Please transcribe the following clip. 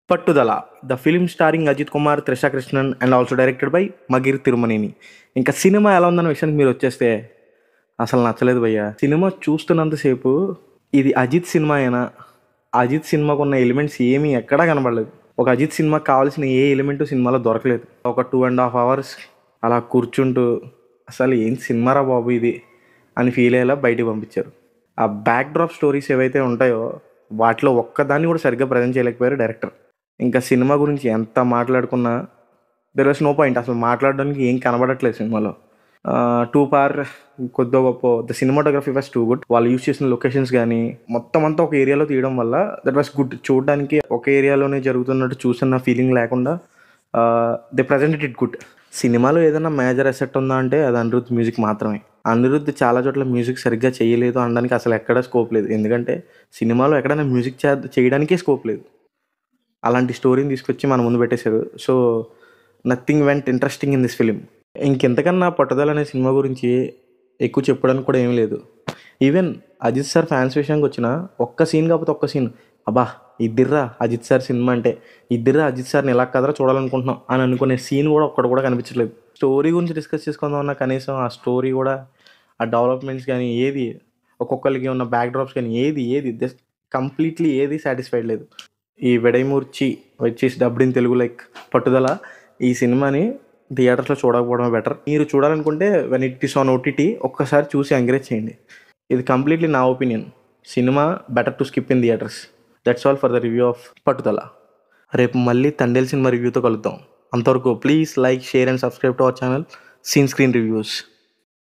పట్టుదల the film starring Ajith Kumar, Trisha Krishnan and also directed by మగిర్ తిరుమనేని. ఇంకా సినిమా ఎలా ఉందన్న విషయానికి మీరు వచ్చేస్తే అసలు నచ్చలేదు భయ్య. సినిమా చూస్తున్నంతసేపు ఇది అజిత్ సినిమా అయినా, అజిత్ సినిమాకు ఉన్న ఎలిమెంట్స్ ఏమీ ఎక్కడా కనబడలేదు. ఒక అజిత్ సినిమాకి కావాల్సిన ఏ ఎలిమెంటు సినిమాలో దొరకలేదు. ఒక 2.5 hours అలా కూర్చుంటూ అసలు ఏం సినిమారా బాబు ఇది అని ఫీల్ అయ్యేలా బయటికి పంపించారు. ఆ బ్యాక్ డ్రాప్ స్టోరీస్ ఏవైతే ఉంటాయో వాటిలో ఒక్కదాన్ని కూడా సరిగ్గా ప్రజెంట్ చేయలేకపోయారు డైరెక్టర్. ఇంకా సినిమా గురించి ఎంత మాట్లాడుకున్నా దెర్ వాస్ నో పాయింట్. అసలు మాట్లాడడానికి ఏం కనబడట్లేదు సినిమాలో. టూ పార్ కొద్దిగా గొప్ప the cinematography was too good. వాళ్ళు యూజ్ చేసిన లొకేషన్స్ కానీ మొత్తం అంతా ఒక ఏరియాలో తీయడం వల్ల దట్ వాస్ గుడ్. చూడడానికి ఒక ఏరియాలోనే జరుగుతున్నట్టు చూస్తున్న ఫీలింగ్ లేకుండా దే ప్రజెంటెడ్ ఇట్ గుడ్. సినిమాలో ఏదైనా మేజర్ అసెట్ ఉందా అంటే అది అనిరుద్ధ్ మ్యూజిక్ మాత్రమే. అనిరుద్ధ్ చాలా చోట్ల మ్యూజిక్ సరిగ్గా చేయలేదు అనడానికి అసలు ఎక్కడా స్కోప్ లేదు. ఎందుకంటే సినిమాలో ఎక్కడైనా మ్యూజిక్ చేయడానికే స్కోప్ లేదు. అలాంటి స్టోరీని తీసుకొచ్చి మన ముందు పెట్టేశారు. So nothing went interesting in this film. ఇంకెంతకన్నా పట్టుదల అనే సినిమా గురించి ఎక్కువ చెప్పడానికి కూడా ఏం లేదు. ఈవెన్ అజిత్ సార్ ఫ్యాన్స్ విషయానికి వచ్చిన ఒక్క సీన్ కాకపోతే ఒక్క సీన్ అబ్బా ఇద్దిర్రా అజిత్ సార్ సినిమా అంటే, ఇద్దిర్రా అజిత్ సార్ని ఎలా కదరా చూడాలనుకుంటున్నాం అని అనుకునే సీన్ కూడా ఒక్కడు కూడా కనిపించలేదు. స్టోరీ గురించి డిస్కస్ చేసుకుందామన్నా కనీసం ఆ స్టోరీ కూడా, ఆ డెవలప్మెంట్స్ కానీ ఏది, ఒక్కొక్కరికి ఉన్న బ్యాక్ డ్రాప్స్ కానీ ఏది జస్ట్ కంప్లీట్లీ ఏది సాటిస్ఫైడ్ లేదు. ఈ వెడైమూర్చి వచ్చేసి డబ్డ్ ఇన్ తెలుగు లైక్ పట్టుదల, ఈ సినిమాని థియేటర్స్లో చూడకపోవడమే బెటర్. మీరు చూడాలనుకుంటే when it is on OTT ఒక్కసారి చూసి ఎంకరేజ్ చేయండి. ఇది కంప్లీట్లీ నా ఒపీనియన్. సినిమా better to skip in theatres. That's all for the review of Pattudala. రేపు మళ్ళీ తండేల్ సినిమా రివ్యూతో కలుద్దాం. అంతవరకు please like, share and subscribe to our channel scene screen reviews.